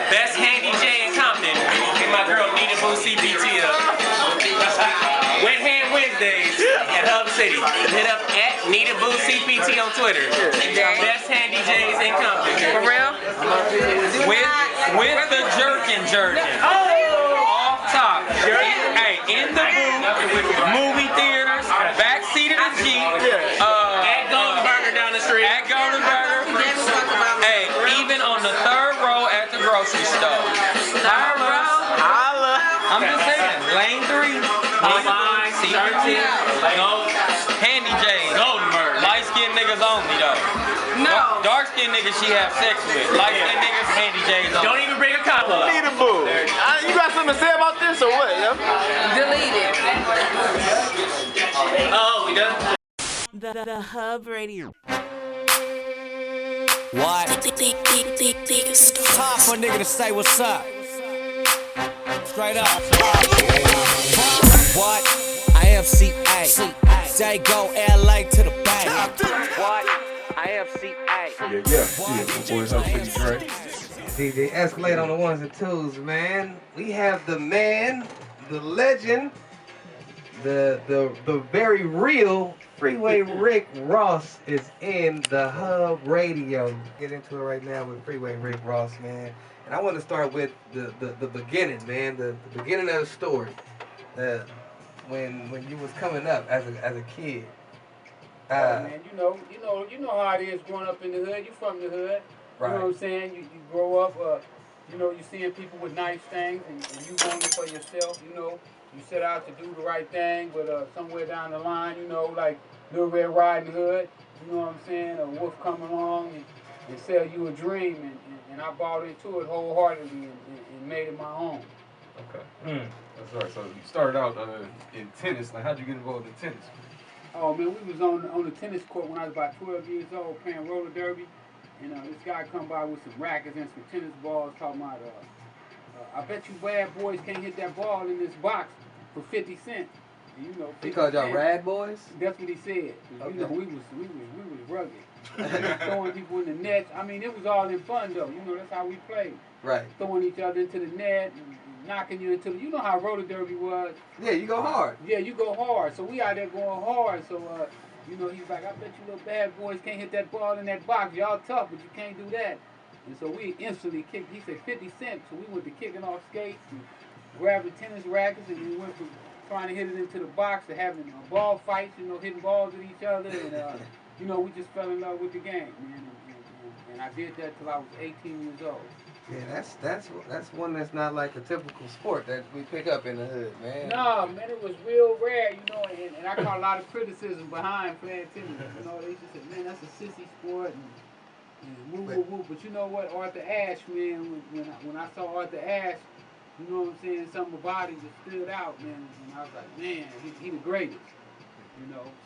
Best Handy J in Compton. And my girl Nita Boo CPT up. Wet Hand Wednesdays at Hub City. Hit up at Nita Boo CPT on Twitter. Best Handy J's in Compton. For real? With the jerkin. Off top. Hey, in the booth, movie theaters, backseat of the Jeep. At Golden Burger down the street. At Golden Burger. Hey, even on the 3rd row at the grocery store. Holla. I'm just saying, lane 3. Online, CRT. Handy J's. Golden Burger. Light-skinned niggas only though. No. Dark-skinned niggas she have sex with. Light-skinned niggas, Handy J's only. Don't even bring a cop up. Nita Boo. You got something to say about this or what, yo? Delete it. Oh, we done? The Hub Radio. What? Time for a nigga to say what's up. Straight up. What? IMCA. They go LA to the bank. What? IMCA. Yeah, boys, HubCityDre. DJ Escalade on the ones and twos, man. We have the man, the legend, the very real Freeway Rick Ross is in the Hub Radio. Get into it right now with Freeway Rick Ross, man. And I want to start with the beginning, man. The beginning of the story. When you was coming up as a kid. Man, you know how it is growing up in the hood. You from the hood. Right. You know what I'm saying? You grow up, you seeing people with nice things, and you want it for yourself, you set out to do the right thing, but somewhere down the line, like Little Red Riding Hood, you know what I'm saying? A wolf come along and sell you a dream, and I bought into it wholeheartedly and made it my own. Okay. That's right. So you started out in tennis. Like, how'd you get involved in tennis? Oh man, we was on the tennis court when I was about 12 years old playing roller derby. And this guy come by with some rackets and some tennis balls talking about, I bet you bad boys can't hit that ball in this box for 50 cents. And, 50 He called y'all cents. rad boys? That's what he said. Okay. We was rugged. Throwing people in the nets. I mean, it was all in fun though. That's how we played. Right. Throwing each other into the net and knocking you into the, you know how roller derby was. Yeah, you go hard. Yeah, you go hard. So we out there going hard. So, he's like, I bet you little bad boys can't hit that ball in that box. Y'all tough, but you can't do that. And so we instantly kicked. He said 50 cents. So we went to kicking off skates and grabbed the tennis rackets, and we went from trying to hit it into the box to having ball fights, hitting balls at each other. And, we just fell in love with the game, man. And I did that till I was 18 years old. Yeah, that's one that's not like a typical sport that we pick up in the hood, man. No, man, it was real rare, and I caught a lot of criticism behind playing tennis. They just said, man, that's a sissy sport, and woo. But you know what, Arthur Ashe, man, when I saw Arthur Ashe, you know what I'm saying, something about him just stood out, man, and I was like, man, he the greatest,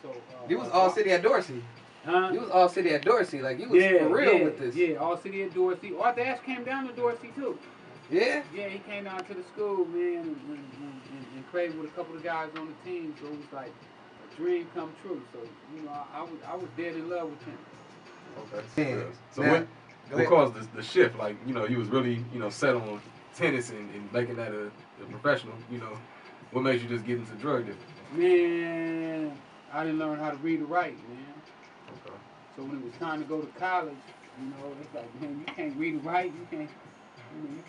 so. You was all city at Dorsey. Huh? You was all city at Dorsey, like you was for real with this. Yeah, all city at Dorsey. Arthur Ashe came down to Dorsey too. Yeah? Yeah, he came down to the school, man, and played with a couple of guys on the team, so it was like a dream come true. So, I was dead in love with him. Okay. Yeah. So now, what caused the shift? Like, you was really, set on tennis and making that a professional, what made you just get into drug dealing? Man, I didn't learn how to read and write, man. Okay. So when it was time to go to college, it's like, man, you can't read and write, you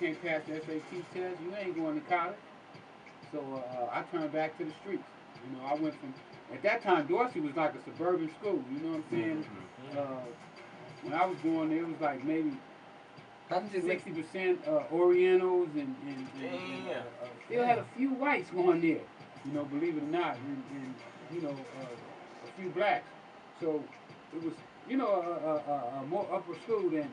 can't pass the SAT test, you ain't going to college. So I turned back to the streets. I went from, at that time, Dorsey was like a suburban school, you know what I'm saying? When I was going there, it was like maybe 60% Orientals and still had a few whites going there, believe it or not, and a few blacks. So it was, a more upper school than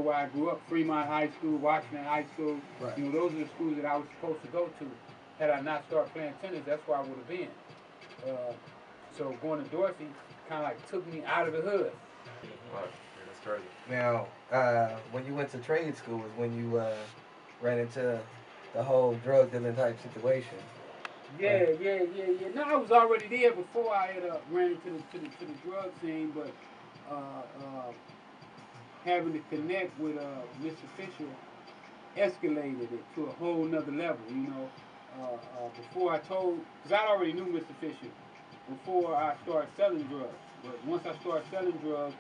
where I grew up, Fremont High School, Washington High School. Right. Those are the schools that I was supposed to go to. Had I not started playing tennis, that's where I would have been. So going to Dorsey kind of like took me out of the hood. Right. That's crazy. Now, when you went to trade school was when you ran into the whole drug dealing type situation. Yeah. No, I was already there before I had ran into the drug scene, but having to connect with Mr. Fisher escalated it to a whole nother level, you know. Before I told, because I already knew Mr. Fisher before I started selling drugs. But once I started selling drugs,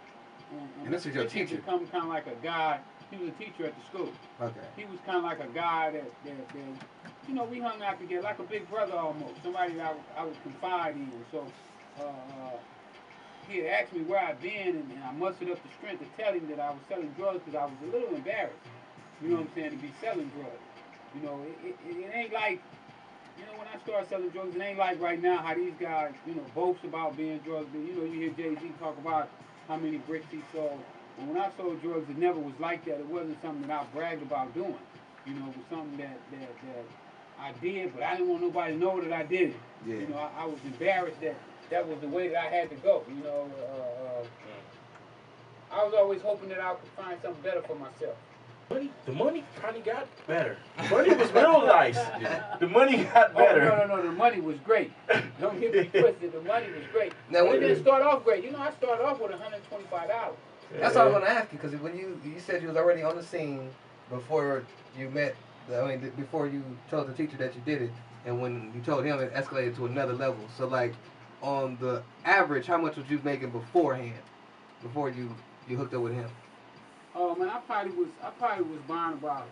and this is your teacher, become kind of like a guy. He was a teacher at the school. Okay. He was kind of like a guy that you know, we hung out together like a big brother almost. Somebody that I would confide in. So he had asked me where I'd been, and I mustered up the strength to tell him that I was selling drugs because I was a little embarrassed. You know what I'm saying, to be selling drugs. You know, it ain't like, you know, when I started selling drugs, it ain't like right now how these guys, you know, boast about being drugs. You know, you hear Jay-Z talk about how many bricks he sold. And when I sold drugs, it never was like that. It wasn't something that I bragged about doing. You know, it was something that I did, but I didn't want nobody to know that I did it. Yeah. You know, I was embarrassed that was the way that I had to go. You know, I was always hoping that I could find something better for myself. The money probably got better. The money was real nice. The money got better. Oh, no, the money was great. Don't get me twisted, the money was great. Now, it didn't start off great. You know, I started off with $125. That's all I was going to ask you, because when you said you was already on the scene before you met, before you told the teacher that you did it, and when you told him it escalated to another level. So, like, on the average, how much was you making beforehand, before you hooked up with him? Oh man, I probably was buying about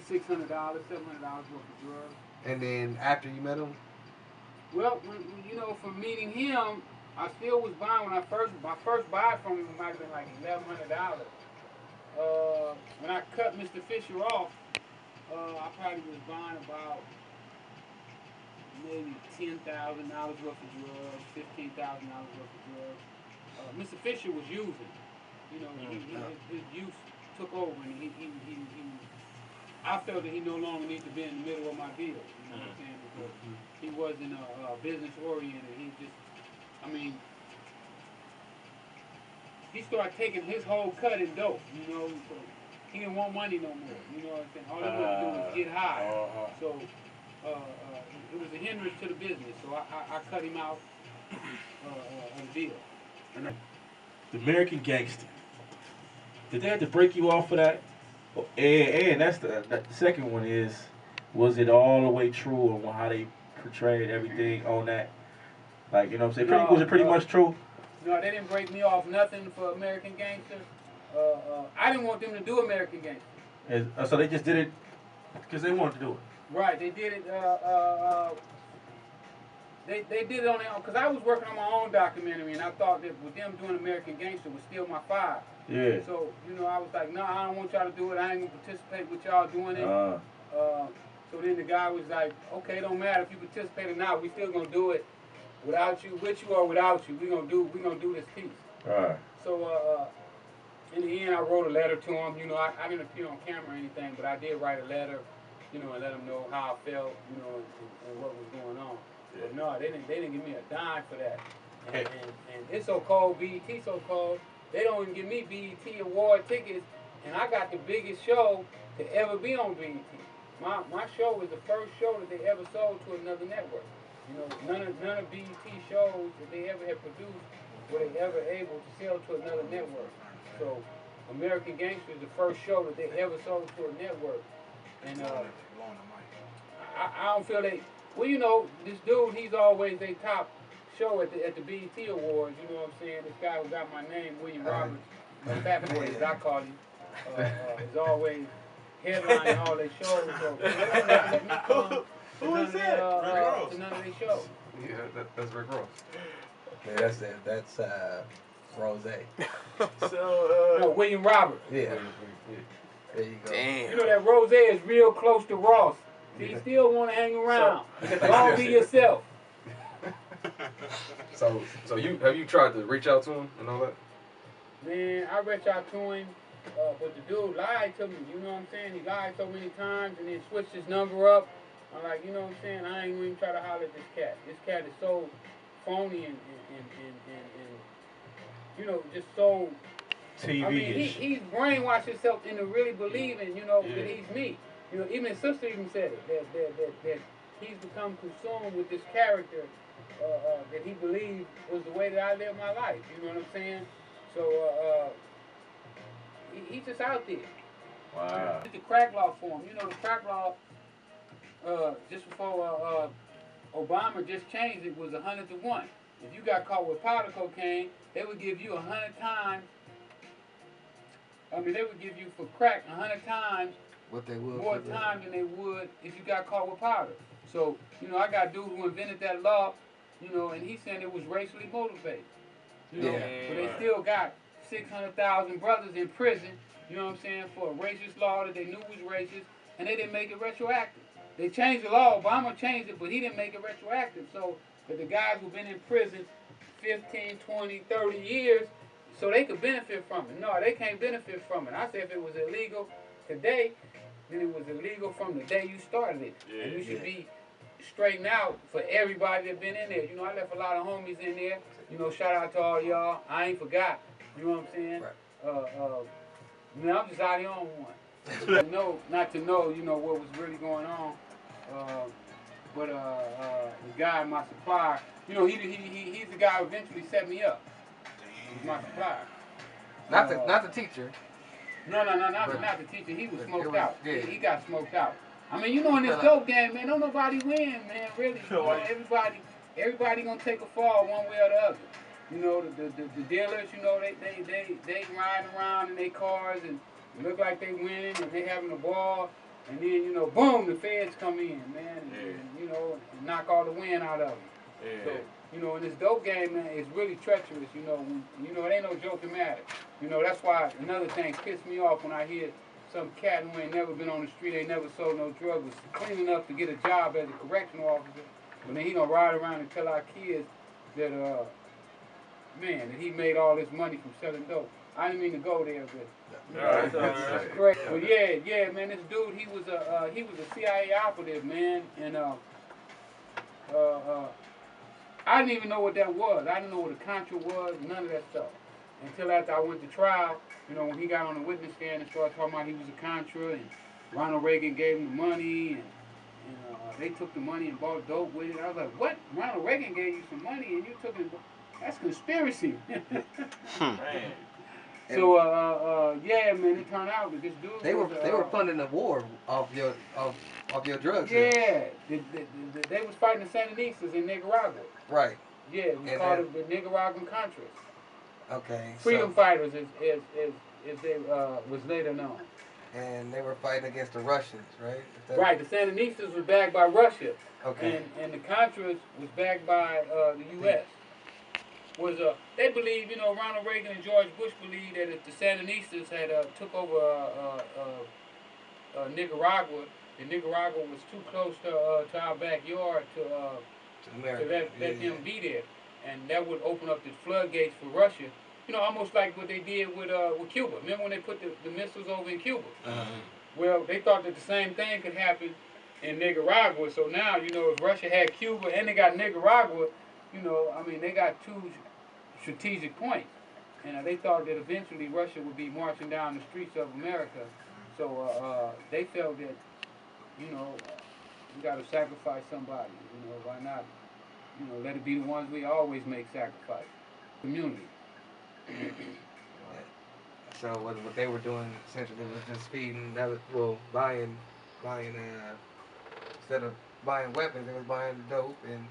$600, $700 worth of drugs. And then after you met him? Well, you know, from meeting him, I still was buying. My first buy from him might have been like $1,100. When I cut Mr. Fisher off, I probably was buying about maybe $10,000 worth of drugs, $15,000 worth of drugs. Mr. Fisher was using. You know, his use took over, and I felt that he no longer needed to be in the middle of my deal. You know what I'm saying? Because he wasn't business oriented. He just, I mean, he started taking his whole cut in dope. You know, so he didn't want money no more. You know what I'm saying? All he wanted to do was get high. So it was a hindrance to the business. So I cut him out of the deal. The American Gangster. Did they have to break you off for that? And that's the second one is, was it all the way true on how they portrayed everything on that? Like, you know what I'm saying? Was it pretty much true? No, they didn't break me off nothing for American Gangster. I didn't want them to do American Gangster. So they just did it because they wanted to do it. Right, they did it. They did it on their own, because I was working on my own documentary, and I thought that with them doing American Gangster would steal my fire. Yeah. So, you know, I was like, no, I don't want y'all to do it. I ain't going to participate with y'all doing it. So then the guy was like, okay, it don't matter if you participate or not. We still going to do it without you, with you or without you. We gonna do this piece. Right. So, in the end, I wrote a letter to him. You know, I didn't appear on camera or anything, but I did write a letter, you know, and let him know how I felt, you know, and what was going on. But no, they didn't give me a dime for that. And it's so cold, BET so cold, they don't even give me BET award tickets, and I got the biggest show to ever be on BET. My show was the first show that they ever sold to another network. You know, none of BET shows that they ever had produced were they ever able to sell to another network. So American Gangster is the first show that they ever sold to a network. And I don't feel they. Well, you know, this dude, he's always a top show at the BET Awards. You know what I'm saying? This guy who got my name, William Roberts, Fat Boy, as I call him, is always headlining all their shows. So they don't let me come Who is that? to none of their shows. Yeah, that's Rick Ross. Yeah, that's Rose. No, William Roberts. Yeah. There you go. Damn. You know that Rose is real close to Ross. He still want to hang around. Don't be yourself. So have you tried to reach out to him and all that? Man, I reached out to him, but the dude lied to me. You know what I'm saying? He lied so many times and then switched his number up. I'm like, you know what I'm saying? I ain't even try to holler at this cat. This cat is so phony and you know, just so. TV. I mean, he's brainwashed himself into really believing, you know, that he's me. You know, even his sister even said it, that he's become consumed with this character that he believed was the way that I live my life. You know what I'm saying? So He's just out there. Wow. The crack law for him. You know, the crack law, just before Obama just changed it, was 100 to 1. If you got caught with powder cocaine, they would give you 100 times. I mean, they would give you for crack 100 times what they would more time than they would if you got caught with powder. So, you know, I got a dude who invented that law, you know, and he said it was racially motivated. You know, but they still got 600,000 brothers in prison, you know what I'm saying, for a racist law that they knew was racist, and they didn't make it retroactive. They changed the law, Obama changed it, but he didn't make it retroactive. So, but the guys who've been in prison 15, 20, 30 years, so they could benefit from it. No, they can't benefit from it. I said if it was illegal today, then it was illegal from the day you started it. Yeah, and you should be straightened out for everybody that been in there. You know, I left a lot of homies in there. You know, shout out to all y'all. I ain't forgot. You know what I'm saying? Right. Man, I'm just out here on one. Not to know, you know, what was really going on. But the guy, my supplier, you know, he's the guy who eventually set me up. He's my supplier. Not the teacher. No, not the teacher. He was smoked out. Yeah. He got smoked out. I mean, you know, in this dope game, man, don't nobody win, man. Really, you know, everybody gonna take a fall one way or the other. You know, the dealers, you know, they riding around in their cars and look like they winning and they having a ball, and then, you know, boom, the feds come in, man, and you know, and knock all the wind out of them. Yeah. So, you know, in this dope game, man, it's really treacherous. You know, it ain't no joking matter. You know, that's why another thing pissed me off when I hear some cat who ain't never been on the street, ain't never sold no drugs, was clean enough to get a job as a correctional officer, but then he gonna ride around and tell our kids that, man, that he made all this money from selling dope. I didn't mean to go there, but that's great. But yeah, man, this dude, he was a CIA operative, man, and I didn't even know what that was. I didn't know what a Contra was, none of that stuff. Until after I went to trial, you know, when he got on the witness stand and started talking about he was a Contra, and Ronald Reagan gave him the money, and they took the money and bought dope with it. I was like, what? Ronald Reagan gave you some money and you took it? That's conspiracy. Man. So yeah, man, it turned out that this dude they were funding the war off your drugs. Yeah, they was fighting the Sandinistas in Nicaragua. Right. Yeah, it was called the Nicaraguan Contras. Okay. Freedom fighters, as they was later known. And they were fighting against the Russians, right? Right. The Sandinistas was backed by Russia. Okay. And the Contras was backed by the U.S. They believe, you know, Ronald Reagan and George Bush believed that if the Sandinistas had took over Nicaragua, and Nicaragua was too close to our backyard to let them be there, and that would open up the floodgates for Russia. You know, almost like what they did with Cuba. Remember when they put the missiles over in Cuba? Well, they thought that the same thing could happen in Nicaragua. So now, you know, if Russia had Cuba and they got Nicaragua, you know, I mean, they got two strategic points. And they thought that eventually Russia would be marching down the streets of America. So they felt that, you know, we got to sacrifice somebody. You know, why not? You know, let it be the ones we always make sacrifice. Community. So what they were doing essentially was just feeding, buying instead of buying weapons, they was buying dope and,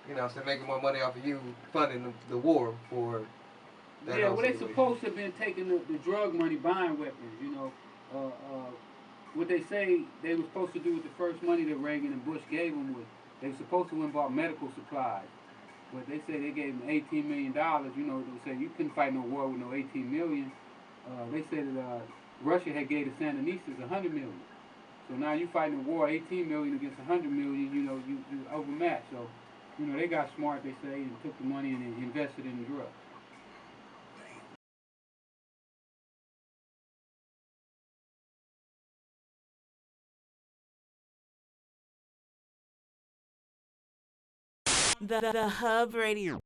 you know, so making more money off of you funding the war for that. Yeah, well, they supposed to have been taking the drug money, buying weapons, you know. What they say they were supposed to do with the first money that Reagan and Bush gave them was they were supposed to have bought medical supplies. But they say they gave them $18 million. You know, they say you couldn't fight no war with no $18 million. They said that Russia had gave the Sandinistas $100 million. So now you fighting a war, $18 million against $100 million. You know, you overmatched. So, you know, they got smart, they say, and took the money and invested in the drugs. The Hub Radio.